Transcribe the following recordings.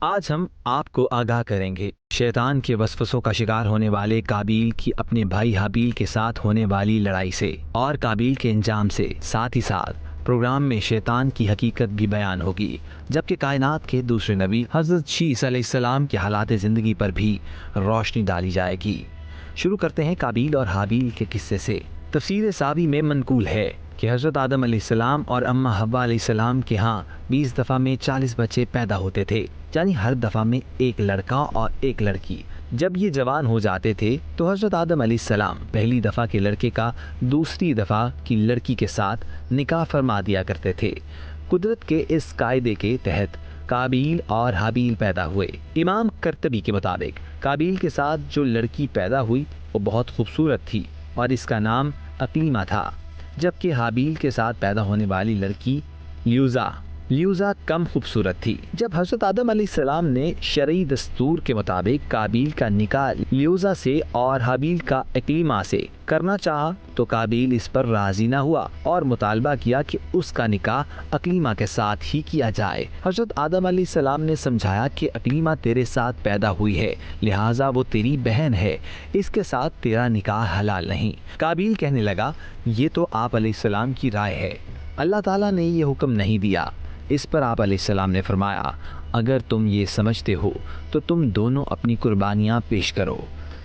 آج ہم آپ کو آگاہ کریں گے شیطان کے وسوسوں کا شکار ہونے والے قابیل کی اپنے بھائی حابیل کے ساتھ ہونے والی لڑائی سے اور قابیل کے انجام سے۔ ساتھ ہی ساتھ پروگرام میں شیطان کی حقیقت بھی بیان ہوگی، جبکہ کائنات کے دوسرے نبی حضرت شیس علیہ السلام کے حالات زندگی پر بھی روشنی ڈالی جائے گی۔ شروع کرتے ہیں قابیل اور حابیل کے قصے سے۔ تفسیر ساوی میں منقول ہے کہ حضرت آدم علیہ السلام اور اماں حوا علیہ السلام کے ہاں 20 دفعہ میں 40 بچے پیدا ہوتے تھے، یعنی ہر دفعہ میں ایک لڑکا اور ایک لڑکی۔ جب یہ جوان ہو جاتے تھے تو حضرت آدم علیہ السلام پہلی دفعہ کے لڑکے کا دوسری دفعہ کی لڑکی کے ساتھ نکاح فرما دیا کرتے تھے۔ قدرت کے اس قاعدے کے تحت قابیل اور حابیل پیدا ہوئے۔ امام قرطبی کے مطابق قابیل کے ساتھ جو لڑکی پیدا ہوئی وہ بہت خوبصورت تھی اور اس کا نام اقلیمہ تھا، جبکہ حابیل کے ساتھ پیدا ہونے والی لڑکی لیوزا کم خوبصورت تھی۔ جب حضرت آدم علیہ السلام نے شرعی دستور کے مطابق قابیل کا نکاح لیوزا سے اور حابیل کا اقلیمہ سے کرنا چاہا تو قابیل اس پر راضی نہ ہوا اور مطالبہ کیا کہ اس کا نکاح اقلیمہ کے ساتھ ہی کیا جائے۔ حضرت آدم علیہ السلام نے سمجھایا کہ اقلیمہ تیرے ساتھ پیدا ہوئی ہے، لہٰذا وہ تیری بہن ہے، اس کے ساتھ تیرا نکاح حلال نہیں۔ قابیل کہنے لگا، یہ تو آپ علیہ السلام کی رائے ہے، اللہ تعالیٰ نے یہ حکم نہیں دیا۔ اس پر آپ علیہ السلام نے فرمایا، اگر تم یہ سمجھتے ہو تو تم دونوں اپنی قربانیاں پیش کرو،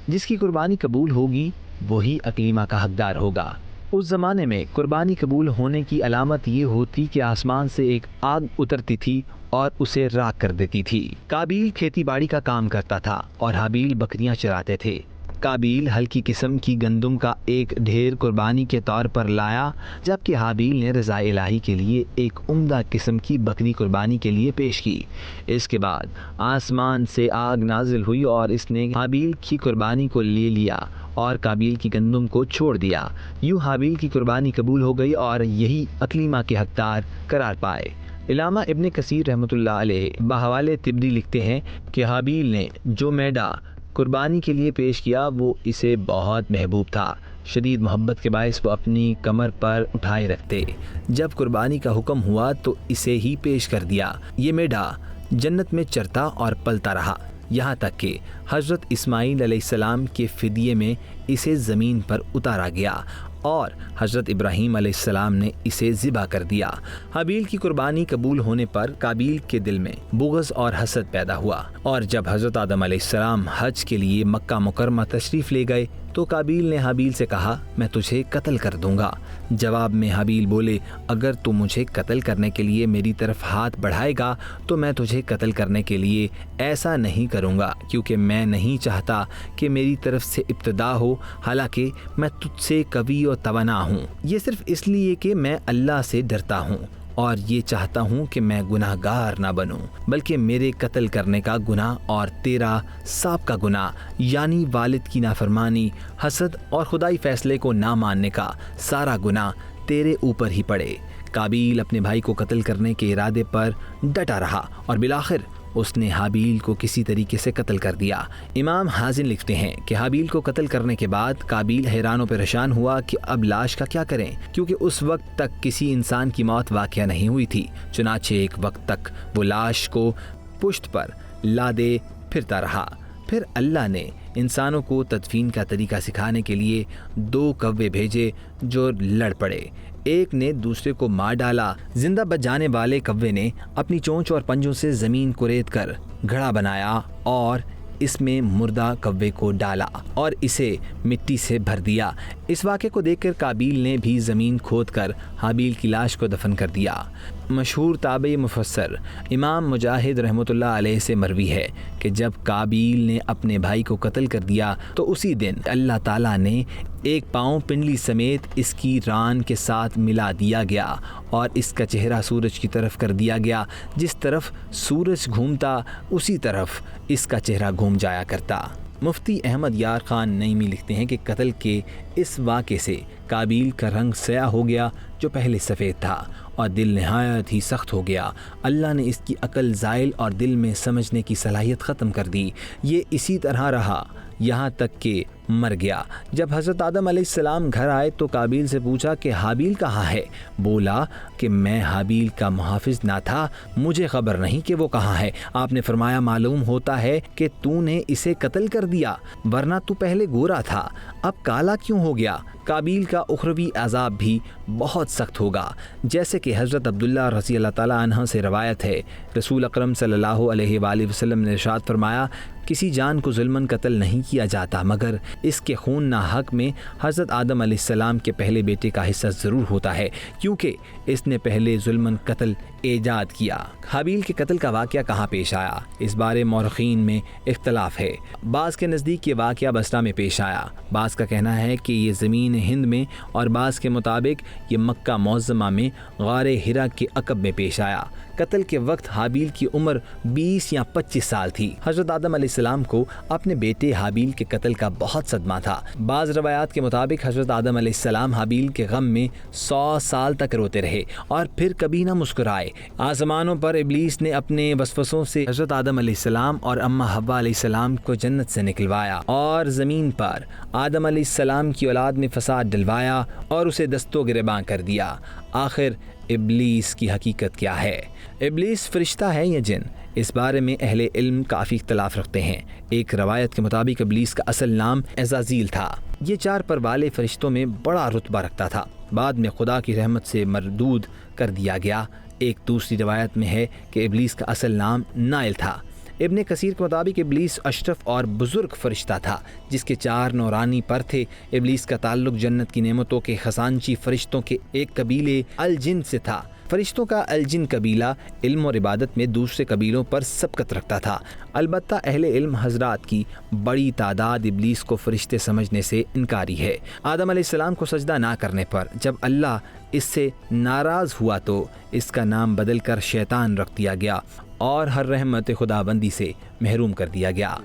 جس کی قربانی قبول ہوگی وہی اقلیمہ کا حقدار ہوگا۔ اس زمانے میں قربانی قبول ہونے کی علامت یہ ہوتی کہ آسمان سے ایک آگ اترتی تھی اور اسے راکھ کر دیتی تھی۔ قابیل کھیتی باڑی کا کام کرتا تھا اور حابیل بکریاں چراتے تھے۔ قابیل ہلکی قسم کی گندم کا ایک ڈھیر قربانی کے طور پر لایا، جبکہ حابیل نے رضا الہی کے لیے ایک عمدہ قسم کی بکری قربانی کے لیے پیش کی۔ اس کے بعد آسمان سے آگ نازل ہوئی اور اس نے حابیل کی قربانی کو لے لیا اور قابیل کی گندم کو چھوڑ دیا۔ یوں حابیل کی قربانی قبول ہو گئی اور یہی اقلیمہ کے حقدار قرار پائے۔ علامہ ابن کثیر رحمۃ اللہ علیہ بحوالِ طبری لکھتے ہیں کہ حابیل نے جو میڈا قربانی کے لیے پیش کیا وہ اسے بہت محبوب تھا، شدید محبت کے باعث وہ اپنی کمر پر اٹھائے رکھتے۔ جب قربانی کا حکم ہوا تو اسے ہی پیش کر دیا۔ یہ میڈا جنت میں چرتا اور پلتا رہا، یہاں تک کہ حضرت اسماعیل علیہ السلام کے فدیے میں اسے زمین پر اتارا گیا اور حضرت ابراہیم علیہ السلام نے اسے ذبح کر دیا۔ حابیل کی قربانی قبول ہونے پر قابیل کے دل میں بغض اور حسد پیدا ہوا، اور جب حضرت آدم علیہ السلام حج کے لیے مکہ مکرمہ تشریف لے گئے تو قابیل نے حابیل سے کہا، میں تجھے قتل کر دوں گا۔ جواب میں حابیل بولے، اگر تو مجھے قتل کرنے کے لیے میری طرف ہاتھ بڑھائے گا تو میں تجھے قتل کرنے کے لیے ایسا نہیں کروں گا، کیونکہ میں نہیں چاہتا کہ میری طرف سے ابتدا ہو، حالانکہ میں تجھ سے قوی و توانا ہوں۔ یہ صرف اس لیے کہ میں اللہ سے ڈرتا ہوں اور یہ چاہتا ہوں کہ میں گناہ گار نہ بنوں، بلکہ میرے قتل کرنے کا گناہ اور تیرا سابقہ گناہ یعنی والد کی نافرمانی، حسد اور خدائی فیصلے کو نہ ماننے کا سارا گناہ تیرے اوپر ہی پڑے۔ قابیل اپنے بھائی کو قتل کرنے کے ارادے پر ڈٹا رہا اور بالآخر اس نے حابیل کو کسی طریقے سے قتل کر دیا۔ امام حازن لکھتے ہیں کہ حابیل کو قتل کرنے کے بعد قابیل حیران و پریشان ہوا کہ اب لاش کا کیا کریں، کیونکہ اس وقت تک کسی انسان کی موت واقعہ نہیں ہوئی تھی۔ چنانچہ ایک وقت تک وہ لاش کو پشت پر لادے پھرتا رہا۔ پھر اللہ نے انسانوں کو تدفین کا طریقہ سکھانے کے لیے 2 کوے بھیجے جو لڑ پڑے، ایک نے دوسرے کو مار ڈالا۔ زندہ بچ جانے والے کوے نے اپنی چونچ اور پنجوں سے زمین کو ریت کر گھڑا بنایا اور اس میں مردہ کوے کو ڈالا اور اسے مٹی سے بھر دیا۔ اس واقعے کو دیکھ کر قابیل نے بھی زمین کھود کر حابیل کی لاش کو دفن کر دیا۔ مشہور تابعی مفسر امام مجاہد رحمۃ اللہ علیہ سے مروی ہے کہ جب قابیل نے اپنے بھائی کو قتل کر دیا تو اسی دن اللہ تعالیٰ نے ایک پاؤں پنڈلی سمیت اس کی ران کے ساتھ ملا دیا گیا اور اس کا چہرہ سورج کی طرف کر دیا گیا، جس طرف سورج گھومتا اسی طرف اس کا چہرہ گھوم جایا کرتا۔ مفتی احمد یار خان نعیمی لکھتے ہیں کہ قتل کے اس واقعے سے قابیل کا رنگ سیاہ ہو گیا جو پہلے سفید تھا اور دل نہایت ہی سخت ہو گیا۔ اللہ نے اس کی عقل زائل اور دل میں سمجھنے کی صلاحیت ختم کر دی۔ یہ اسی طرح رہا یہاں تک کہ مر گیا۔ جب حضرت آدم علیہ السلام گھر آئے تو قابیل سے پوچھا کہ حابیل کہاں ہے؟ بولا کہ میں حابیل کا محافظ نہ تھا، مجھے خبر نہیں کہ وہ کہاں ہے۔ آپ نے فرمایا معلوم ہوتا ہے کہ تو نے اسے قتل کر دیا، ورنہ تو پہلے گورا تھا، اب کالا کیوں ہو گیا؟ قابیل کا اخروی عذاب بھی بہت سخت ہوگا، جیسے کہ حضرت عبداللہ رضی اللہ تعالیٰ عنہ سے روایت ہے، رسول اکرم صلی اللہ علیہ وآلہ وسلم نے ارشاد فرمایا، کسی جان کو ظلماً قتل نہیں کیا جاتا مگر اس کے خون ناحق میں حضرت آدم علیہ السلام کے پہلے بیٹے کا حصہ ضرور ہوتا ہے، کیونکہ اس نے پہلے ظلماً قتل ایجاد کیا۔ حابیل کے قتل کا واقعہ کہاں پیش آیا؟ اس بارے مورخین میں اختلاف ہے۔ بعض کے نزدیک یہ واقعہ بصرہ میں پیش آیا، بعض کا کہنا ہے کہ یہ زمین ہند میں، اور بعض کے مطابق یہ مکہ معظمہ میں غار ہرا کے عقب میں پیش آیا۔ قتل کے وقت حابیل کی عمر 20 یا 25 سال تھی۔ حضرت آدم علیہ السلام کو اپنے بیٹے حابیل کے قتل کا بہت صدمہ تھا۔ بعض روایات کے مطابق حضرت آدم علیہ السلام حابیل کے غم میں 100 سال تک روتے رہے اور پھر کبھی نہ مسکرائے۔ آسمانوں پر ابلیس نے اپنے وسوسوں سے حضرت آدم علیہ السلام اور اماں حوا علیہ السلام کو جنت سے نکلوایا، اور زمین پر آدم علیہ السلام کی اولاد نے فساد ڈلوایا اور اسے دست و گریباں کر دیا۔ آخر ابلیس کی حقیقت کیا ہے؟ ابلیس فرشتہ ہے یا جن؟ اس بارے میں اہل علم کافی اختلاف رکھتے ہیں۔ ایک روایت کے مطابق ابلیس کا اصل نام عزازیل تھا۔ یہ 4 پر والے فرشتوں میں بڑا رتبہ رکھتا تھا، بعد میں خدا کی رحمت سے مردود کر دیا گیا۔ ایک دوسری روایت میں ہے کہ ابلیس کا اصل نام نائل تھا۔ ابن کثیر کے مطابق ابلیس اشرف اور بزرگ فرشتہ تھا جس کے 4 نورانی پر تھے۔ ابلیس کا تعلق جنت کی نعمتوں کے خزانچی فرشتوں کے ایک قبیلے الجن سے تھا۔ فرشتوں کا الجن قبیلہ علم اور عبادت میں دوسرے قبیلوں پر سبقت رکھتا تھا۔ البتہ اہل علم حضرات کی بڑی تعداد ابلیس کو فرشتے سمجھنے سے انکاری ہے۔ آدم علیہ السلام کو سجدہ نہ کرنے پر جب اللہ اس سے ناراض ہوا تو اس کا نام بدل کر شیطان رکھ دیا گیا اور ہر رحمت خداوندی سے محروم کر دیا گیا۔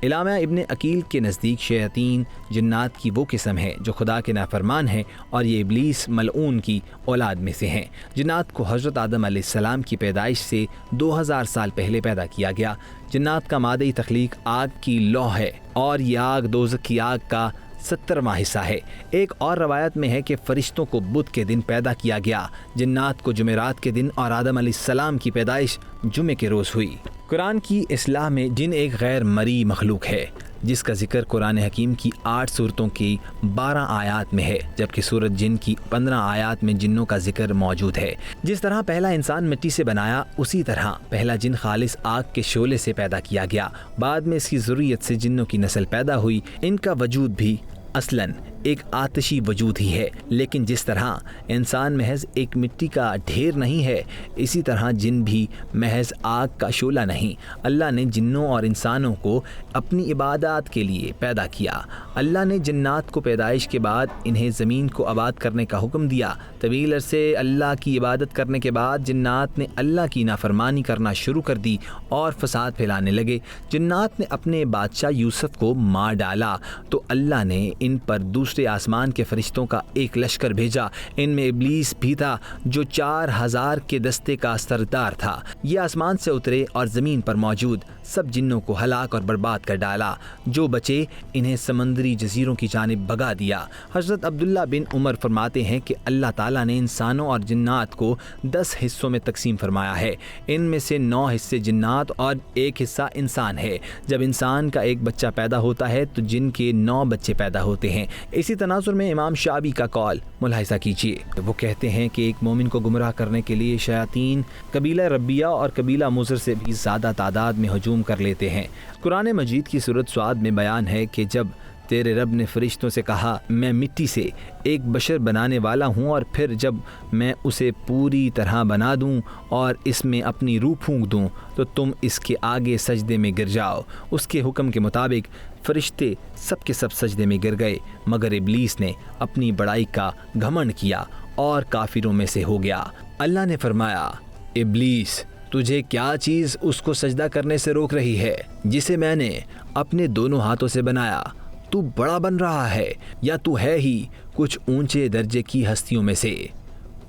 علامہ ابن عقیل کے نزدیک شیاطین جنات کی وہ قسم ہے جو خدا کے نافرمان ہیں، اور یہ ابلیس ملعون کی اولاد میں سے ہیں۔ جنات کو حضرت آدم علیہ السلام کی پیدائش سے 2000 سال پہلے پیدا کیا گیا۔ جنات کا مادی تخلیق آگ کی لو ہے، اور یہ آگ دوزخ کی آگ کا 70واں حصہ ہے۔ ایک اور روایت میں ہے کہ فرشتوں کو بدھ کے دن پیدا کیا گیا، جنات کو جمعرات کے دن، اور آدم علیہ السلام کی پیدائش جمعے کے روز ہوئی۔ قرآن کی اصلاح میں جن ایک غیر مرئی مخلوق ہے جس کا ذکر قرآن حکیم کی 8 سورتوں کی 12 آیات میں ہے، جبکہ سورت جن کی 15 آیات میں جنوں کا ذکر موجود ہے۔ جس طرح پہلا انسان مٹی سے بنایا، اسی طرح پہلا جن خالص آگ کے شعلے سے پیدا کیا گیا، بعد میں اس کی ذریت سے جنوں کی نسل پیدا ہوئی۔ ان کا وجود بھی اصلاً ایک آتشی وجود ہی ہے، لیکن جس طرح انسان محض ایک مٹی کا ڈھیر نہیں ہے، اسی طرح جن بھی محض آگ کا شعلہ نہیں۔ اللہ نے جنوں اور انسانوں کو اپنی عبادات کے لیے پیدا کیا۔ اللہ نے جنات کو پیدائش کے بعد انہیں زمین کو آباد کرنے کا حکم دیا۔ طویل عرصے اللہ کی عبادت کرنے کے بعد جنات نے اللہ کی نافرمانی کرنا شروع کر دی اور فساد پھیلانے لگے۔ جنات نے اپنے بادشاہ یوسف کو مار ڈالا تو اللہ نے ان پر دوسرے آسمان کے فرشتوں کا ایک لشکر بھیجا۔ ان میں ابلیس بھی تھا جو 4000 کے دستے کا سردار تھا۔ یہ آسمان سے اترے اور زمین پر موجود سب جنوں کو ہلاک اور برباد کر ڈالا۔ جو بچے انہیں سمندری جزیروں کی جانب بھگا دیا۔ حضرت عبداللہ بن عمر فرماتے ہیں کہ اللہ تعالیٰ نے انسانوں اور جنات کو 10 حصوں میں تقسیم فرمایا ہے۔ ان میں سے 9 حصے جنات اور 1 حصہ انسان ہے۔ جب انسان کا ایک بچہ پیدا ہوتا ہے تو جن کے 9 بچے پیدا ہوتے ہیں۔ اسی تناظر میں امام شعبی کا قول ملاحظہ کیجیے۔ وہ کہتے ہیں کہ ایک مومن کو گمراہ کرنے کے لیے شیاطین قبیلہ ربیہ اور قبیلہ مضر سے بھی زیادہ تعداد میں ہجوم کر لیتے ہیں۔ قرآن مجید کی سورۃ صاد میں بیان ہے کہ جب تیرے رب نے فرشتوں سے کہا میں مٹی سے ایک بشر بنانے والا ہوں، اور پھر جب میں اسے پوری طرح بنا دوں اور اس میں اپنی روح پھونک دوں تو تم اس کے آگے سجدے میں گر جاؤ۔ اس کے حکم کے مطابق فرشتے سب کے سب سجدے میں گر گئے، مگر ابلیس نے اپنی بڑائی کا گھمنڈ کیا اور کافروں میں سے ہو گیا۔ اللہ نے فرمایا، ابلیس تجھے کیا چیز اس کو سجدہ کرنے سے روک رہی ہے جسے میں نے اپنے دونوں ہاتھوں سے بنایا؟ تو بڑا بن رہا ہے یا تو ہے ہی کچھ اونچے درجے کی ہستیوں میں سے؟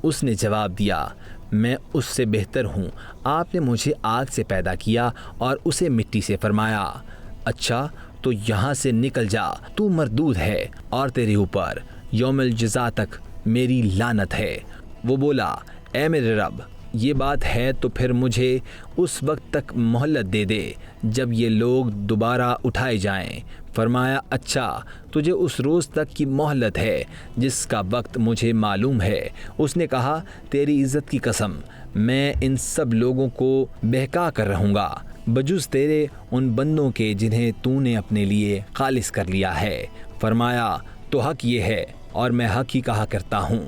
اس نے جواب دیا، میں اس سے بہتر ہوں۔ آپ نے مجھے آگ سے پیدا کیا اور اسے مٹی سے فرمایا، اچھا تو یہاں سے نکل جا، تو مردود ہے اور تیرے اوپر یوم الجزا تک میری لعنت ہے۔ وہ بولا، اے میرے رب، یہ بات ہے تو پھر مجھے اس وقت تک مہلت دے دے جب یہ لوگ دوبارہ اٹھائے جائیں۔ فرمایا، اچھا، تجھے اس روز تک کی مہلت ہے جس کا وقت مجھے معلوم ہے۔ اس نے کہا، تیری عزت کی قسم، میں ان سب لوگوں کو بہکا کر رہوں گا بجز تیرے ان بندوں کے جنہیں تو نے اپنے لیے خالص کر لیا ہے۔ فرمایا، تو حق یہ ہے اور میں حق ہی کہا کرتا ہوں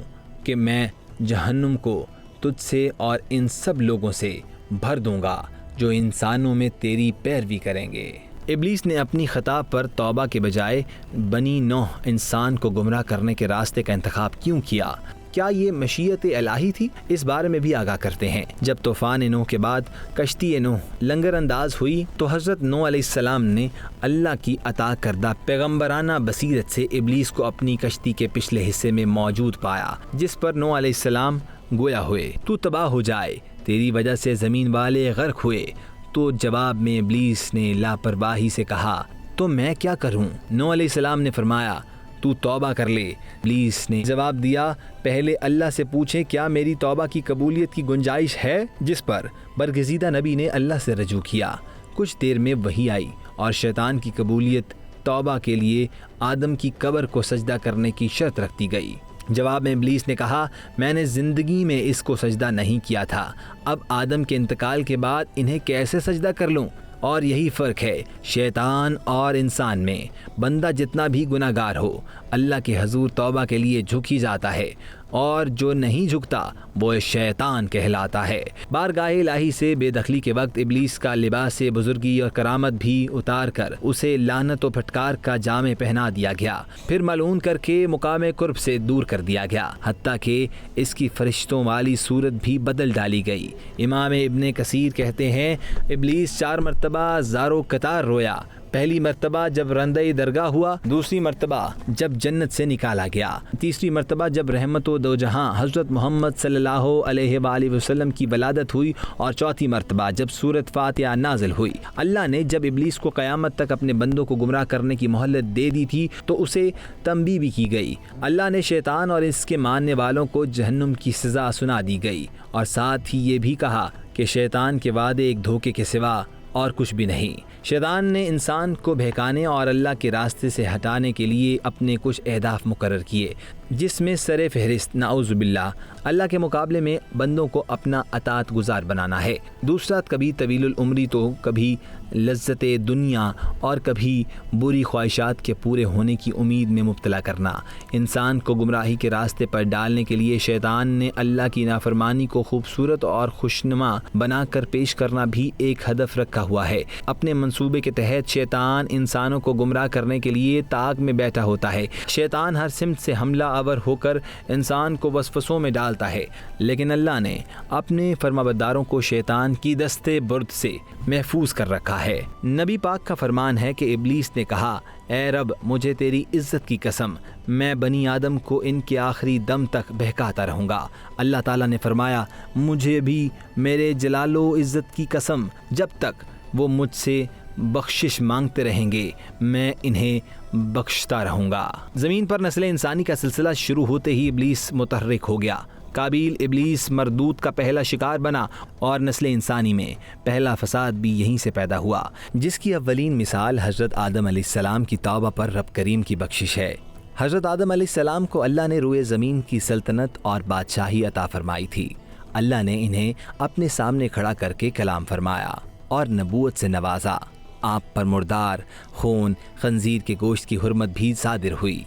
کہ میں جہنم کو تجھ سے اور ان سب لوگوں سے بھر دوں گا جو انسانوں میں تیری پیروی کریں گے۔ ابلیس نے اپنی خطا پر توبہ کے بجائے بنی نوح انسان کو گمراہ کرنے کے راستے کا انتخاب کیوں کیا؟ کیا یہ مشیت الہی تھی؟ اس بارے میں بھی آگاہ کرتے ہیں۔ جب طوفان نوح کے بعد کشتی نوح لنگر انداز ہوئی تو حضرت نوح علیہ السلام نے اللہ کی عطا کردہ پیغمبرانہ بصیرت سے ابلیس کو اپنی کشتی کے پچھلے حصے میں موجود پایا، جس پر نوح علیہ السلام گویا ہوئے، تو تباہ ہو جائے، تیری وجہ سے زمین والے غرق ہوئے۔ تو جواب میں ابلیس نے لاپرواہی سے کہا، تو میں کیا کروں؟ نوح علیہ السلام نے فرمایا، تو توبہ کر لے۔ ابلیس نے جواب دیا، پہلے اللہ سے پوچھیں کیا میری توبہ کی قبولیت کی گنجائش ہے؟ جس پر برگزیدہ نبی نے اللہ سے رجوع کیا۔ کچھ دیر میں وحی آئی اور شیطان کی قبولیت توبہ کے لیے آدم کی قبر کو سجدہ کرنے کی شرط رکھ دی گئی۔ جواب میں ابلیس نے کہا، میں نے زندگی میں اس کو سجدہ نہیں کیا تھا، اب آدم کے انتقال کے بعد انہیں کیسے سجدہ کر لوں؟ اور یہی فرق ہے شیطان اور انسان میں، بندہ جتنا بھی گناہ گار ہو اللہ کے حضور توبہ کے لیے جھک ہی جاتا ہے، اور جو نہیں جھکتا وہ شیطان کہلاتا ہے۔ بارگاہ الہی سے بے دخلی کے وقت ابلیس کا لباس بزرگی اور کرامت بھی اتار کر اسے لعنت و پھٹکار کا جامع پہنا دیا گیا، پھر ملعون کر کے مقام قرب سے دور کر دیا گیا، حتیٰ کہ اس کی فرشتوں والی صورت بھی بدل ڈالی گئی۔ امام ابن کثیر کہتے ہیں، ابلیس 4 مرتبہ زارو قطار رویا، پہلی مرتبہ جب رندۂ درگاہ ہوا، دوسری مرتبہ جب جنت سے نکالا گیا، تیسری مرتبہ جب رحمت و دو جہاں حضرت محمد صلی اللہ علیہ وآلہ وسلم کی ولادت ہوئی، اور چوتھی مرتبہ جب سورۃ فاتحہ نازل ہوئی۔ اللہ نے جب ابلیس کو قیامت تک اپنے بندوں کو گمراہ کرنے کی مہلت دے دی تھی تو اسے تنبیہ بھی کی گئی۔ اللہ نے شیطان اور اس کے ماننے والوں کو جہنم کی سزا سنا دی گئی، اور ساتھ ہی یہ بھی کہا کہ شیطان کے وعدے ایک دھوکے کے سوا اور کچھ بھی نہیں۔ شیطان نے انسان کو بہکانے اور اللہ کے راستے سے ہٹانے کے لیے اپنے کچھ اہداف مقرر کیے، جس میں سر فہرست نعوذ باللہ اللہ کے مقابلے میں بندوں کو اپنا اطاعت گزار بنانا ہے، دوسرا کبھی طویل العمری تو کبھی لذت دنیا اور کبھی بری خواہشات کے پورے ہونے کی امید میں مبتلا کرنا۔ انسان کو گمراہی کے راستے پر ڈالنے کے لیے شیطان نے اللہ کی نافرمانی کو خوبصورت اور خوشنما بنا کر پیش کرنا بھی ایک ہدف رکھا ہوا ہے۔ اپنے منصوبے کے تحت شیطان انسانوں کو گمراہ کرنے کے لیے طاق میں بیٹھا ہوتا ہے۔ شیطان ہر سمت سے حملہ آور ہو کر انسان کو وسوسوں میں ڈالتا ہے، لیکن اللہ نے اپنے فرمانبرداروں کو شیطان کی دستے برد سے محفوظ کر رکھا ہے۔ نبی پاک کا فرمان ہے کہ ابلیس نے کہا، اے رب، مجھے تیری عزت کی قسم، میں بنی آدم کو ان کے آخری دم تک بہکاتا رہوں گا۔ اللہ تعالیٰ نے فرمایا، مجھے بھی میرے جلال و عزت کی قسم، جب تک وہ مجھ سے بخشش مانگتے رہیں گے میں انہیں بخشتا رہوں گا۔ زمین پر نسل انسانی کا سلسلہ شروع ہوتے ہی ابلیس متحرک ہو گیا۔ قابیل ابلیس مردود کا پہلا شکار بنا، اور نسل انسانی میں پہلا فساد بھی یہیں سے پیدا ہوا، جس کی اولین مثال حضرت آدم علیہ السلام کی توبہ پر رب کریم کی بخشش ہے۔ حضرت آدم علیہ السلام کو اللہ نے روئے زمین کی سلطنت اور بادشاہی عطا فرمائی تھی۔ اللہ نے انہیں اپنے سامنے کھڑا کر کے کلام فرمایا اور نبوت سے نوازا۔ آپ پر مردار، خون، خنزیر کے گوشت کی حرمت بھی صادر ہوئی۔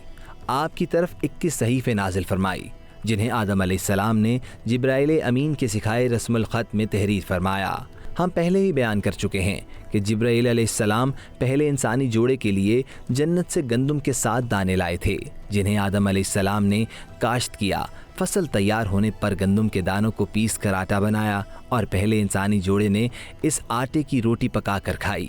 آپ کی طرف 21 صحیفے نازل فرمائی، جنہیں آدم علیہ السلام نے جبرائیل امین کے سکھائے رسم الخط میں تحریر فرمایا۔ ہم پہلے ہی بیان کر چکے ہیں کہ جبرائیل علیہ السلام پہلے انسانی جوڑے کے لیے جنت سے گندم کے 7 دانے لائے تھے، جنہیں آدم علیہ السلام نے کاشت کیا۔ فصل تیار ہونے پر گندم کے دانوں کو پیس کر آٹا بنایا، اور پہلے انسانی جوڑے نے اس آٹے کی روٹی پکا کر کھائی۔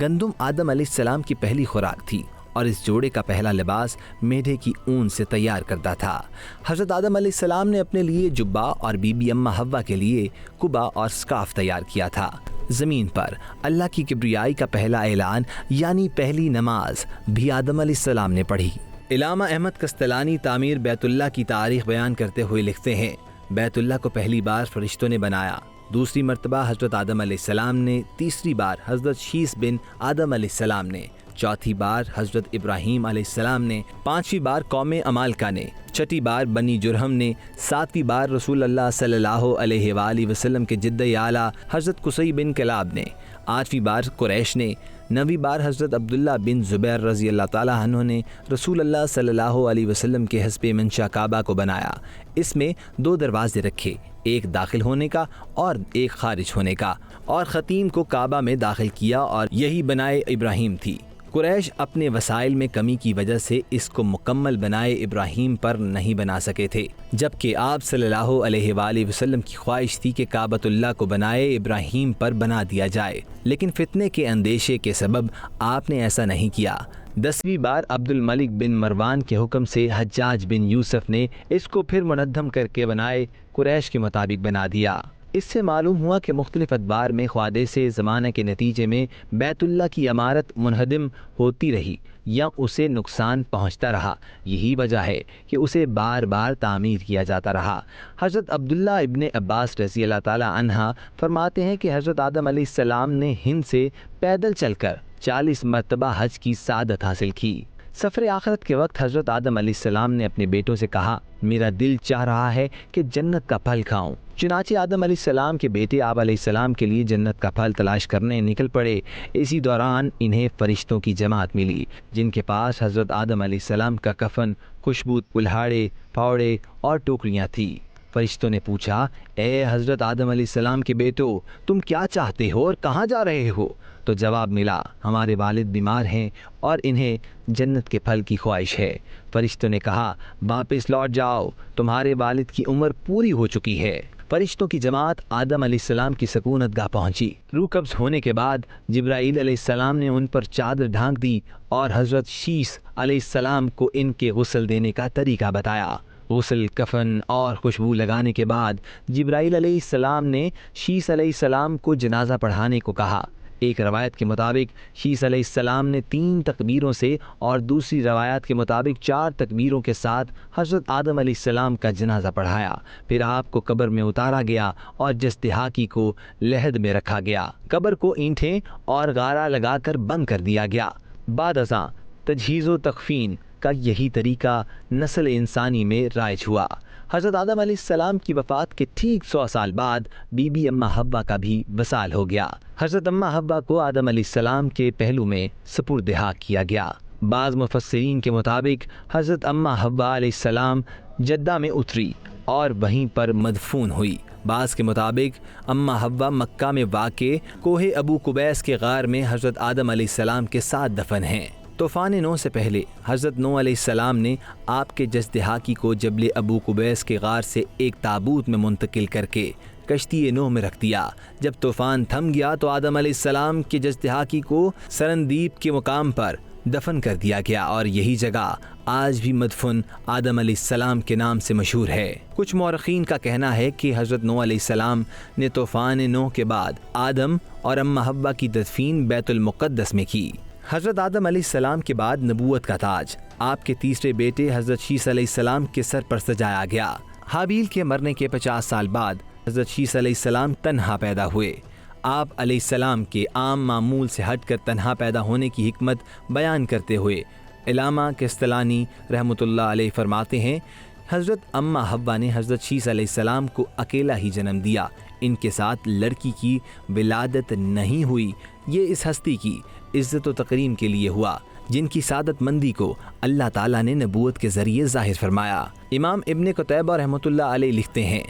گندم آدم علیہ السلام کی پہلی خوراک تھی، اور اس جوڑے کا پہلا لباس میڈے کی اون سے تیار کردہ تھا۔ حضرت آدم علیہ السلام نے اپنے لیے جبہ اور بی بی اماں حوا کے لیے قبا اور سکاف تیار کیا تھا۔ زمین پر اللہ کی کبریائی کا پہلا اعلان یعنی پہلی نماز بھی آدم علیہ السلام نے پڑھی۔ علامہ احمد کستلانی تعمیر بیت اللہ کی تاریخ بیان کرتے ہوئے لکھتے ہیں، بیت اللہ کو پہلی بار فرشتوں نے بنایا، دوسری مرتبہ حضرت آدم علیہ السلام نے، تیسری بار حضرت شیث بن آدم علیہ السلام نے، چوتھی بار حضرت ابراہیم علیہ السلام نے، پانچویں بار قوم عمالقہ نے، چھٹی بار بنی جرہم نے، ساتویں بار رسول اللہ صلی اللہ علیہ وآلہ وسلم کے جد اعلیٰ حضرت قصی بن کلاب نے، آٹھویں بار قریش نے، نویں بار حضرت عبداللہ بن زبیر رضی اللہ تعالیٰ عنہ نے رسول اللہ صلی اللہ علیہ وسلم کے حسب منشا کعبہ کو بنایا۔ اس میں 2 دروازے رکھے، ایک داخل ہونے کا اور ایک خارج ہونے کا، اور خطیم کو کعبہ میں داخل کیا اور یہی بنائے ابراہیم تھی۔ قریش اپنے وسائل میں کمی کی وجہ سے اس کو مکمل بنائے ابراہیم پر نہیں بنا سکے تھے، جبکہ آپ صلی اللہ علیہ وآلہ وسلم کی خواہش تھی کہ کعبۃ اللہ کو بنائے ابراہیم پر بنا دیا جائے، لیکن فتنے کے اندیشے کے سبب آپ نے ایسا نہیں کیا۔ 10ویں بار عبد الملک بن مروان کے حکم سے حجاج بن یوسف نے اس کو پھر منظم کر کے بنائے قریش کے مطابق بنا دیا۔ اس سے معلوم ہوا کہ مختلف ادوار میں حوادث زمانہ کے نتیجے میں بیت اللہ کی عمارت منہدم ہوتی رہی یا اسے نقصان پہنچتا رہا، یہی وجہ ہے کہ اسے بار بار تعمیر کیا جاتا رہا۔ حضرت عبداللہ ابن عباس رضی اللہ تعالی عنہ فرماتے ہیں کہ حضرت آدم علیہ السلام نے ہند سے پیدل چل کر 40 مرتبہ حج کی سعادت حاصل کی۔ سفر آخرت کے وقت حضرت آدم علیہ السلام نے اپنے بیٹوں سے کہا، میرا دل چاہ رہا ہے کہ جنت کا پھل کھاؤں۔ چنانچہ آدم علیہ السلام کے بیٹے آپ علیہ السلام کے لیے جنت کا پھل تلاش کرنے نکل پڑے۔ اسی دوران انہیں فرشتوں کی جماعت ملی جن کے پاس حضرت آدم علیہ السلام کا کفن، خوشبو، کلہاڑے، پھاوڑے اور ٹوکریاں تھیں۔ فرشتوں نے پوچھا، اے حضرت آدم علیہ السلام کے بیٹو، تم کیا چاہتے ہو اور کہاں جا رہے ہو؟ تو جواب ملا، ہمارے والد بیمار ہیں اور انہیں جنت کے پھل کی خواہش ہے۔ فرشتوں نے کہا، واپس لوٹ جاؤ، تمہارے والد کی عمر پوری ہو چکی ہے۔ فرشتوں کی جماعت آدم علیہ السلام کی سکونت گاہ پہنچی۔ روح قبض ہونے کے بعد جبرائیل علیہ السلام نے ان پر چادر ڈھانک دی اور حضرت شیث علیہ السلام کو ان کے غسل دینے کا طریقہ بتایا۔ غسل، کفن اور خوشبو لگانے کے بعد جبرائیل علیہ السلام نے شیث علیہ السلام کو جنازہ پڑھانے کو کہا۔ ایک روایت کے مطابق شیث علیہ السلام نے 3 تکبیروں سے اور دوسری روایت کے مطابق 4 تکبیروں کے ساتھ حضرت آدم علیہ السلام کا جنازہ پڑھایا۔ پھر آپ کو قبر میں اتارا گیا اور جسدحاقی کو لحد میں رکھا گیا۔ قبر کو اینٹیں اور غارہ لگا کر بند کر دیا گیا۔ بعد ازاں تجہیز و تکفین کا یہی طریقہ نسل انسانی میں رائج ہوا۔ حضرت آدم علیہ السلام کی وفات کے ٹھیک 100 سال بعد بی بی اماں حوا کا بھی وصال ہو گیا۔ حضرت اماں حوا کو آدم علیہ السلام کے پہلو میں سپرد حق کیا گیا۔ بعض مفسرین کے مطابق حضرت اماں حوا علیہ السلام جدہ میں اتری اور وہیں پر مدفون ہوئی۔ بعض کے مطابق اماں حوا مکہ میں واقع کوہ ابو قبیس کے غار میں حضرت آدم علیہ السلام کے ساتھ دفن ہیں۔ طوفان نوح سے پہلے حضرت نوح علیہ السلام نے آپ کے جسدحاقی کو جبل ابو قبیس کے غار سے ایک تابوت میں منتقل کر کے کشتی نوح میں رکھ دیا۔ جب طوفان تھم گیا تو آدم علیہ السلام کے جسدحاقی کو سرندیپ کے مقام پر دفن کر دیا گیا اور یہی جگہ آج بھی مدفن آدم علیہ السلام کے نام سے مشہور ہے۔ کچھ مورخین کا کہنا ہے کہ حضرت نوح علیہ السلام نے طوفان نوح کے بعد آدم اور اماں حوا کی تدفین بیت المقدس میں کی۔ حضرت آدم علیہ السلام کے بعد نبوت کا تاج آپ کے تیسرے بیٹے حضرت شیث علیہ السلام کے سر پر سجایا گیا۔ حابیل کے مرنے کے 50 سال بعد حضرت شیث علیہ السلام تنہا پیدا ہوئے۔ آپ علیہ السلام کے عام معمول سے ہٹ کر تنہا پیدا ہونے کی حکمت بیان کرتے ہوئے علامہ کستلانی رحمۃ اللہ علیہ فرماتے ہیں، حضرت اماں حوا نے حضرت شیث علیہ السلام کو اکیلا ہی جنم دیا، ان کے ساتھ لڑکی کی ولادت نہیں ہوئی۔ یہ اس ہستی کی عزت و تکریم کے لیے ہوا جن کی سعادت مندی کو اللہ تعالیٰ نے نبوت کے ذریعے ظاہر فرمایا۔ امام ابن قتیبہ رحمۃ اللہ علیہ لکھتے ہیں،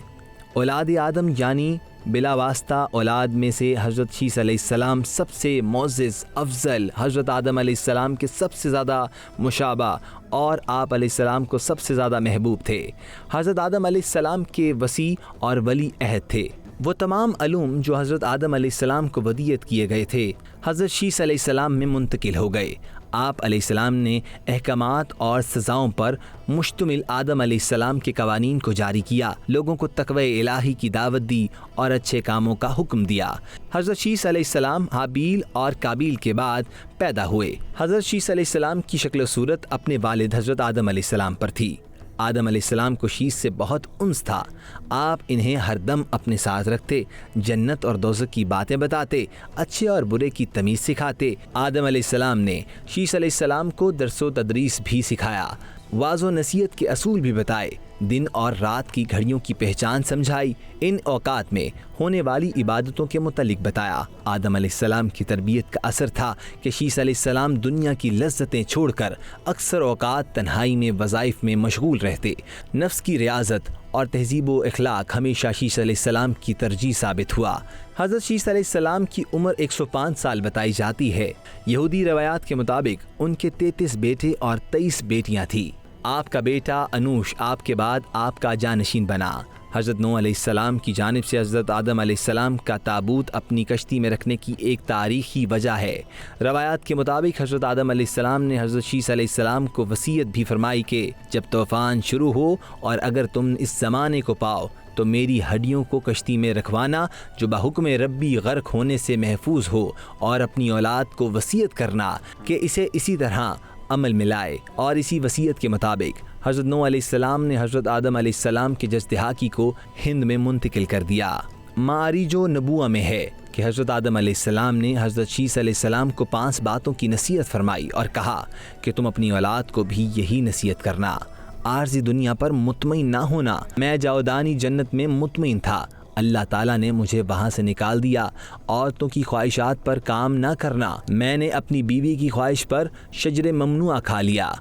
اولاد آدم یعنی بلا واسطہ اولاد میں سے حضرت شیث علیہ السلام سب سے معزز، افضل، حضرت آدم علیہ السلام کے سب سے زیادہ مشابہ اور آپ علیہ السلام کو سب سے زیادہ محبوب تھے۔ حضرت آدم علیہ السلام کے وصی اور ولی عہد تھے۔ وہ تمام علوم جو حضرت آدم علیہ السلام کو ودیت کیے گئے تھے حضرت شیث علیہ السلام میں منتقل ہو گئے۔ آپ علیہ السلام نے احکامات اور سزاؤں پر مشتمل آدم علیہ السلام کے قوانین کو جاری کیا، لوگوں کو تقوی الہی کی دعوت دی اور اچھے کاموں کا حکم دیا۔ حضرت شیث علیہ السلام حابیل اور قابیل کے بعد پیدا ہوئے۔ حضرت شیث علیہ السلام کی شکل و صورت اپنے والد حضرت آدم علیہ السلام پر تھی۔ آدم علیہ السلام کو شیث سے بہت انس تھا، آپ انہیں ہر دم اپنے ساتھ رکھتے، جنت اور دوزخ کی باتیں بتاتے، اچھے اور برے کی تمیز سکھاتے۔ آدم علیہ السلام نے شیث علیہ السلام کو درس و تدریس بھی سکھایا، واعظ و نصیحت کے اصول بھی بتائے، دن اور رات کی گھڑیوں کی پہچان سمجھائی، ان اوقات میں ہونے والی عبادتوں کے متعلق بتایا۔ آدم علیہ السلام کی تربیت کا اثر تھا کہ شیث علیہ السلام دنیا کی لذتیں چھوڑ کر اکثر اوقات تنہائی میں وظائف میں مشغول رہتے۔ نفس کی ریاضت اور تہذیب و اخلاق ہمیشہ شیث علیہ السلام کی ترجیح ثابت ہوا۔ حضرت شیث علیہ السلام کی عمر 105 سال بتائی جاتی ہے۔ یہودی روایات کے مطابق ان کے 33 بیٹے اور 23 بیٹیاں تھیں۔ آپ کا بیٹا انوش آپ کے بعد آپ کا جانشین بنا۔ حضرت نوح علیہ السلام کی جانب سے حضرت آدم علیہ السلام کا تابوت اپنی کشتی میں رکھنے کی ایک تاریخی وجہ ہے۔ روایات کے مطابق حضرت آدم علیہ السلام نے حضرت شیث علیہ السلام کو وصیت بھی فرمائی کہ جب طوفان شروع ہو اور اگر تم اس زمانے کو پاؤ تو میری ہڈیوں کو کشتی میں رکھوانا جو بحکم ربی غرق ہونے سے محفوظ ہو، اور اپنی اولاد کو وصیت کرنا کہ اسے اسی طرح عمل میں لائے۔ اور اسی وصیت کے مطابق حضرت نوح علیہ السلام نے حضرت آدم علیہ السلام کے جزدہاقی کو ہند میں منتقل کر دیا۔ معارج و نبوہ میں ہے کہ حضرت آدم علیہ السلام نے حضرت شیث علیہ السلام کو 5 باتوں کی نصیحت فرمائی اور کہا کہ تم اپنی اولاد کو بھی یہی نصیحت کرنا۔ عارضی دنیا پر مطمئن نہ ہونا۔ میں جاودانی جنت میں مطمئن تھا، اللہ تعالیٰ نے مجھے وہاں سے نکال دیا۔ عورتوں کی خواہشات پر کام نہ کرنا۔ میں نے اپنی بیوی کی خواہش پر شجر ممنوعہ کھا لیا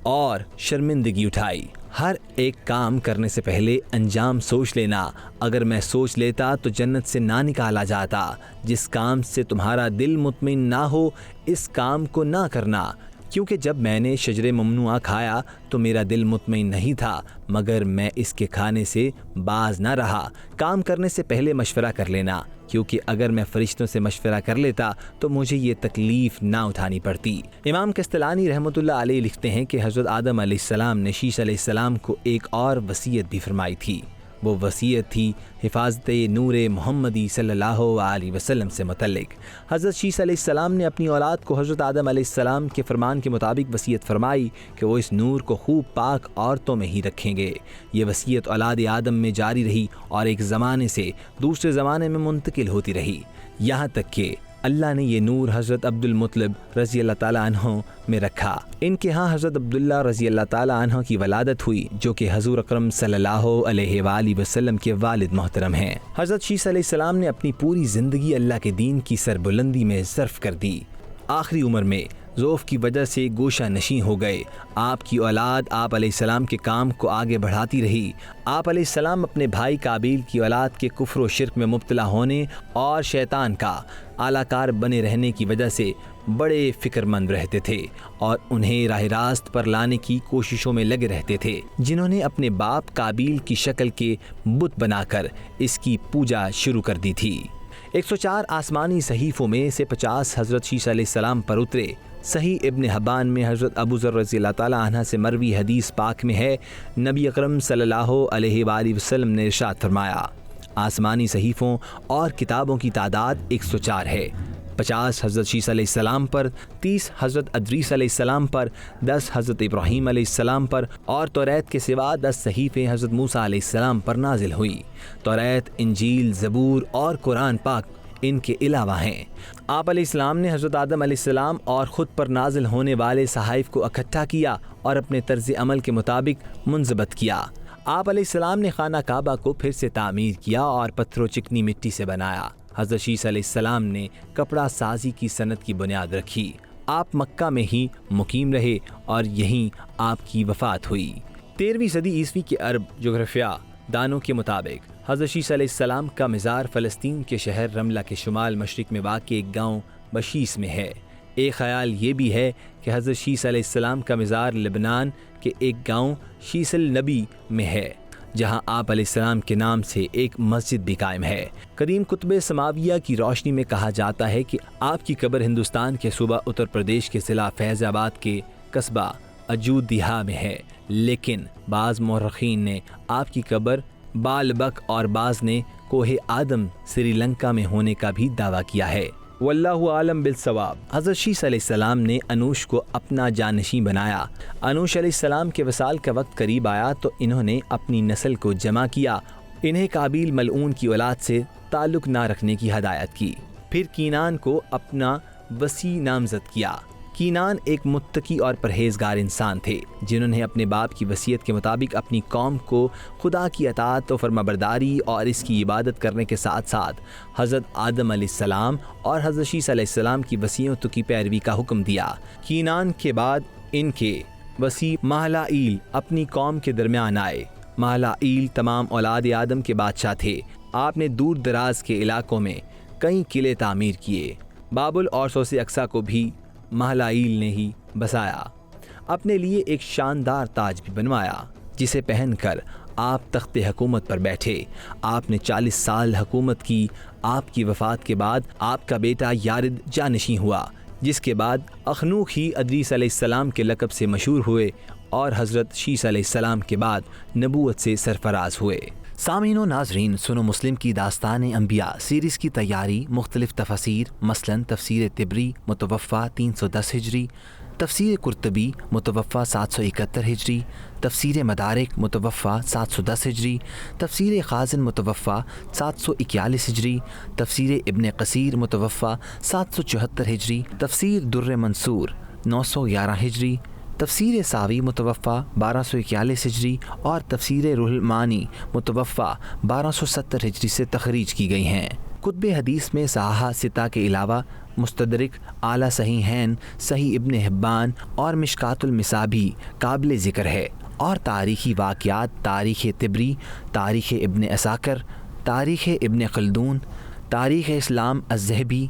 اور شرمندگی اٹھائی۔ ہر ایک کام کرنے سے پہلے انجام سوچ لینا، اگر میں سوچ لیتا تو جنت سے نہ نکالا جاتا۔ جس کام سے تمہارا دل مطمئن نہ ہو اس کام کو نہ کرنا، کیونکہ جب میں نے شجر ممنوعہ کھایا تو میرا دل مطمئن نہیں تھا، مگر میں اس کے کھانے سے باز نہ رہا۔ کام کرنے سے پہلے مشورہ کر لینا، کیونکہ اگر میں فرشتوں سے مشورہ کر لیتا تو مجھے یہ تکلیف نہ اٹھانی پڑتی۔ امام کستلانی رحمۃ اللہ علیہ لکھتے ہیں کہ حضرت آدم علیہ السلام نے شیث علیہ السلام کو ایک اور وصیت بھی فرمائی تھی۔ وہ وصیت تھی حفاظت نور محمدی صلی اللہ علیہ وسلم سے متعلق۔ حضرت شیث علیہ السلام نے اپنی اولاد کو حضرت آدم علیہ السلام کے فرمان کے مطابق وصیت فرمائی کہ وہ اس نور کو خوب پاک عورتوں میں ہی رکھیں گے۔ یہ وصیت اولاد آدم میں جاری رہی اور ایک زمانے سے دوسرے زمانے میں منتقل ہوتی رہی، یہاں تک کہ اللہ نے یہ نور حضرت عبد المطلب رضی اللہ تعالیٰ عنہ میں رکھا۔ ان کے ہاں حضرت عبداللہ رضی اللہ تعالیٰ عنہ کی ولادت ہوئی، جو کہ حضور اکرم صلی اللہ علیہ وآلہ وسلم کے والد محترم ہیں۔ حضرت شیث علیہ السلام نے اپنی پوری زندگی اللہ کے دین کی سربلندی میں صرف کر دی۔ آخری عمر میں ذوف کی وجہ سے گوشہ نشین ہو گئے۔ آپ کی اولاد آپ علیہ السلام کے کام کو آگے بڑھاتی رہی۔ آپ علیہ السلام اپنے بھائی قابیل کی اولاد کے کفر و شرک میں مبتلا ہونے اور شیطان کا اعلی کار بنے رہنے کی وجہ سے بڑے فکر مند رہتے تھے اور انہیں راہ راست پر لانے کی کوششوں میں لگے رہتے تھے، جنہوں نے اپنے باپ قابیل کی شکل کے بت بنا کر اس کی پوجا شروع کر دی تھی۔ 104 آسمانی صحیفوں میں سے 50 حضرت شیث علیہ السلام پر اترے۔ صحیح ابن حبان میں حضرت ابو ذر رضی اللہ تعالیٰ عنہ سے مروی حدیث پاک میں ہے، نبی اکرم صلی اللہ علیہ وآلہ وسلم نے ارشاد فرمایا، آسمانی صحیفوں اور کتابوں کی تعداد 104 ہے۔ 50 حضرت شیث علیہ السلام پر، 30 حضرت ادریس علیہ السلام پر، 10 حضرت ابراہیم علیہ السلام پر، اور توریت کے سوا 10 صحیفیں حضرت موسیٰ علیہ السلام پر نازل ہوئی۔ توریت، انجیل، زبور اور قرآن پاک ان کے علاوہ ہیں۔ آپ علیہ السلام نے حضرت آدم علیہ السلام اور خود پر نازل ہونے والے صحائف کو اکٹھا کیا اور اپنے طرز عمل کے مطابق منضبط کیا۔ آپ علیہ السلام نے خانہ کعبہ کو پھر سے تعمیر کیا اور پتھر و چکنی مٹی سے بنایا۔ حضرت شیث علیہ السلام نے کپڑا سازی کی صنعت کی بنیاد رکھی۔ آپ مکہ میں ہی مقیم رہے اور یہیں آپ کی وفات ہوئی۔ 13ویں صدی عیسوی کے عرب جغرافیہ دانوں کے مطابق حضرت شیث علیہ السلام کا مزار فلسطین کے شہر رملہ کے شمال مشرق میں واقع ایک گاؤں بشیس میں ہے۔ ایک خیال یہ بھی ہے کہ حضرت شیث علیہ السلام کا مزار لبنان کے ایک گاؤں شیث النبی میں ہے۔ جہاں آپ علیہ السلام کے نام سے ایک مسجد بھی قائم ہے۔ قدیم کتب سماویہ کی روشنی میں کہا جاتا ہے کہ آپ کی قبر ہندوستان کے صوبہ اتر پردیش کے ضلع فیض آباد کے قصبہ اجودھیا میں ہے، لیکن بعض مورخین نے آپ کی قبر بالبک اور بعض نے کوہ آدم سری لنکا میں ہونے کا بھی دعویٰ کیا ہے۔ واللہ عالم بالصواب۔ حضرت شیس علیہ السلام نے انوش کو اپنا جانشین بنایا۔ انوش علیہ السلام کے وصال کا وقت قریب آیا تو انہوں نے اپنی نسل کو جمع کیا، انہیں قابیل ملعون کی اولاد سے تعلق نہ رکھنے کی ہدایت کی، پھر کینان کو اپنا وصی نامزد کیا۔ کینان ایک متقی اور پرہیزگار انسان تھے جنہوں نے اپنے باپ کی وصیت کے مطابق اپنی قوم کو خدا کی اطاعت و فرمانبرداری اور اس کی عبادت کرنے کے ساتھ ساتھ حضرت آدم علیہ السلام اور حضرت شیس علیہ السلام کی وصیتوں کی پیروی کا حکم دیا۔ کینان کے بعد ان کے وصی مہلائیل اپنی قوم کے درمیان آئے۔ مہلائیل تمام اولاد آدم کے بادشاہ تھے۔ آپ نے دور دراز کے علاقوں میں کئی قلعے تعمیر کیے۔ بابل اور سوس اقصی کو بھی مہلائیل نے ہی بسایا۔ اپنے لیے ایک شاندار تاج بھی بنوایا جسے پہن کر آپ تخت حکومت پر بیٹھے۔ آپ نے 40 سال حکومت کی۔ آپ کی وفات کے بعد آپ کا بیٹا یارد جانشین ہوا، جس کے بعد اخنوخ ہی ادریس علیہ السلام کے لقب سے مشہور ہوئے اور حضرت شیس علیہ السلام کے بعد نبوت سے سرفراز ہوئے۔ سامعین و ناظرین، سنو مسلم کی داستان انبیاء سیریز کی تیاری مختلف تفاسیر، مثلاً تفسیر طبری متوفہ 310 ہجری، تفسیر قرطبی متوفہ 771 ہجری، تفسیر مدارک متوفہ 710 ہجری، تفسیر خازن متوفہ 741 ہجری، تفسیر ابن کثیر متوفہ 774 ہجری، تفسیر در منصور 911 ہجری، تفسیر ساوی متوفہ 1241 ہجری اور تفسیر روح المعانی متوفہ 1270 ہجری سے تخریج کی گئی ہیں۔ کتب حدیث میں صحاح ستہ کے علاوہ مستدرک، اعلیٰ صحیحین، صحیح ابن حبان اور مشکات المصابیح قابل ذکر ہے، اور تاریخی واقعات تاریخ طبری، تاریخ ابن عساکر، تاریخ ابن خلدون، تاریخ اسلام الذہبی،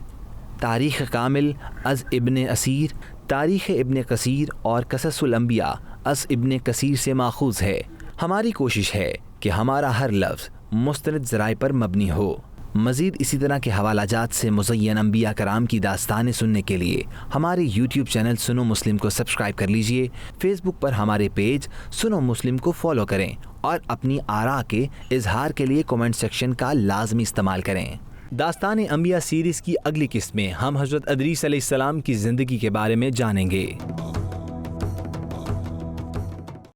تاریخ کامل از ابن اسیر، تاریخ ابن کثیر اور قصص الانبیاء از ابن کثیر سے ماخوذ ہے۔ ہماری کوشش ہے کہ ہمارا ہر لفظ مستند ذرائع پر مبنی ہو۔ مزید اسی طرح کے حوالہ جات سے مزین انبیاء کرام کی داستانیں سننے کے لیے ہمارے یوٹیوب چینل سنو مسلم کو سبسکرائب کر لیجئے، فیس بک پر ہمارے پیج سنو مسلم کو فالو کریں اور اپنی آراء کے اظہار کے لیے کمنٹ سیکشن کا لازمی استعمال کریں۔ داستان انبیاء سیریز کی اگلی قسط میں ہم حضرت ادریس علیہ السلام کی زندگی کے بارے میں جانیں گے۔